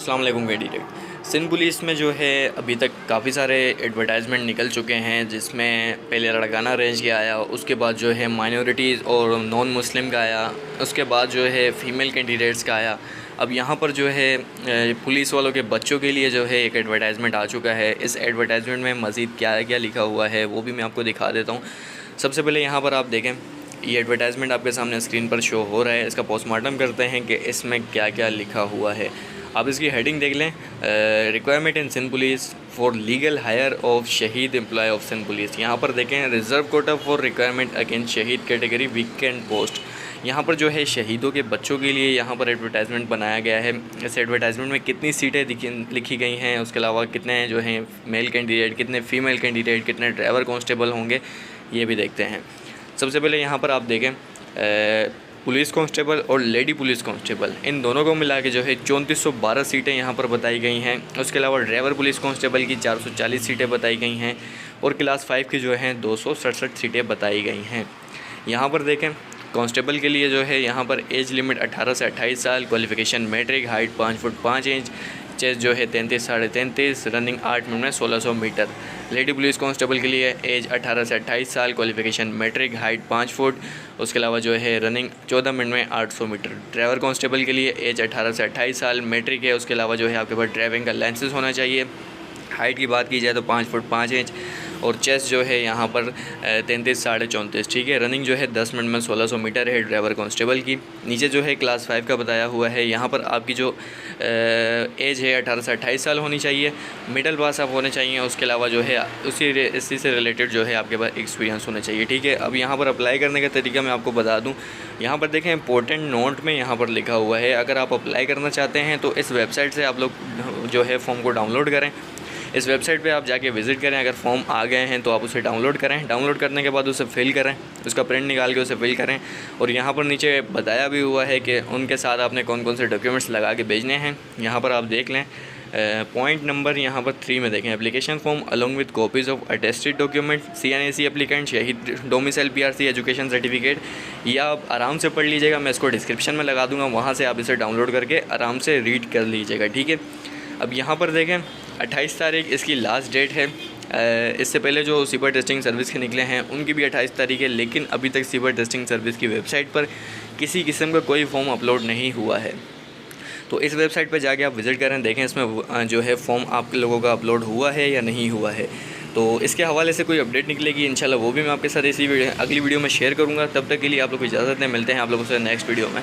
अस्सलाम वालेकुम candidate. Sindh police में जो है अभी तक काफ़ी सारे एडवर्टाइजमेंट निकल चुके हैं, जिसमें पहले लड़काना रेंज का आया, उसके बाद जो है माइनॉरिटीज़ और नॉन मुस्लिम का आया, उसके बाद जो है फ़ीमेल कैंडिडेट्स का आया। अब यहाँ पर जो है पुलिस वालों के बच्चों के लिए जो है एक एडवर्टाइजमेंट आ चुका है। इस एडवर्टाइजमेंट में मज़ीद क्या क्या लिखा हुआ है वो भी मैं आपको दिखा देता हूँ। सबसे पहले यहाँ पर आप देखें, ये एडवर्टाइजमेंट आपके सामने स्क्रीन पर शो हो रहा है। इसका पोस्टमार्टम करते हैं कि इसमें क्या क्या लिखा हुआ है। आप इसकी हेडिंग देख लें, requirement in Sindh police for legal heir of शहीद एम्प्लॉय ऑफ सिंध पुलिस। यहाँ पर देखें, reserve quota for requirement against शहीद कैटेगरी वीकेंड पोस्ट। यहाँ पर जो है शहीदों के बच्चों के लिए यहाँ पर एडवर्टाइजमेंट बनाया गया है। इस एडवर्टाइजमेंट में कितनी सीटें लिखी गई हैं, उसके अलावा कितने जो हैं मेल कैंडिडेट, कितने फ़ीमेल कैंडिडेट, कितने ड्राइवर कांस्टेबल होंगे, ये भी देखते हैं। सबसे पहले यहाँ पर आप देखें, पुलिस कांस्टेबल और लेडी पुलिस कांस्टेबल इन दोनों को मिला के जो है 3412 सीटें यहाँ पर बताई गई हैं। उसके अलावा ड्राइवर पुलिस कांस्टेबल की 440 सीटें बताई गई हैं और क्लास 5 की जो हैं 267 सीटें बताई गई हैं। यहाँ पर देखें, कांस्टेबल के लिए जो है यहाँ पर एज लिमिट 18 से 28 साल, qualification matric, height 5 foot 5 inch, chest जो है 33 साढ़े 33, रनिंग 8 मिनट में 1600 मीटर। लेडी पुलिस कांस्टेबल के लिए एज 18 से 28 साल, क्वालिफ़िकेशन मैट्रिक, हाइट 5 फुट, उसके अलावा जो है रनिंग 14 मिनट में 800 मीटर। ड्राइवर कांस्टेबल के लिए एज 18 से 28 साल, मैट्रिक है, उसके अलावा जो है आपके पास ड्राइविंग का लाइसेंस होना चाहिए। हाइट की बात की जाए तो 5 फुट 5 इंच और चेस्ट जो है यहाँ पर 33 साढ़े 34, ठीक है। रनिंग जो है 10 मिनट में 1600 मीटर है ड्राइवर कांस्टेबल की। नीचे जो है क्लास 5 का बताया हुआ है। यहाँ पर आपकी जो एज है 18 से 28 साल होनी चाहिए, मिडिल पास आप होने चाहिए, उसके अलावा जो है इसी से रिलेटेड जो है आपके पास एक्सपीरियंस होना चाहिए, ठीक है। अब यहाँ पर अप्लाई करने का तरीका मैं आपको बता दूँ। यहाँ पर देखें, इंपॉर्टेंट नोट में यहाँ पर लिखा हुआ है, अगर आप अप्लाई करना चाहते हैं तो इस वेबसाइट से आप लोग जो है फॉर्म को डाउनलोड करें। इस वेबसाइट पे आप जाके विज़िट करें। अगर फॉर्म आ गए हैं तो आप उसे डाउनलोड करें। डाउनलोड करने के बाद उसे फिल करें, उसका प्रिंट निकाल के उसे फिल करें। और यहाँ पर नीचे बताया भी हुआ है कि उनके साथ आपने कौन कौन से डॉक्यूमेंट्स लगा के भेजने हैं। यहाँ पर आप देख लें, पॉइंट नंबर यहाँ पर 3 में देखें, application form along with copies of attested document, CNAC applicant, शहीद डोमिसाइल PRC एजुकेशन सर्टिफिकेट। या आप आराम से पढ़ लीजिएगा, मैं इसको डिस्क्रिप्शन में लगा दूँगा, वहाँ से आप इसे डाउनलोड करके आराम से रीड कर लीजिएगा, ठीक है। अब यहाँ पर देखें, 28 तारीख इसकी लास्ट डेट है। इससे पहले जो सीबर टेस्टिंग सर्विस के निकले हैं उनकी भी 28 तारीख है, लेकिन अभी तक सीबर टेस्टिंग सर्विस की वेबसाइट पर किसी किस्म का कोई फॉर्म अपलोड नहीं हुआ है। तो इस वेबसाइट पर जाके आप विज़िट करें, देखें इसमें जो है फॉर्म आप लोगों का अपलोड हुआ है या नहीं हुआ है। तो इसके हवाले से कोई अपडेट निकलेगी इंशाल्लाह वो भी मैं आपके साथ अगली वीडियो में शेयर करूँगा। तब तक के लिए आप लोग को इजाज़त दें, मिलते हैं आप लोगों से नेक्स्ट वीडियो में।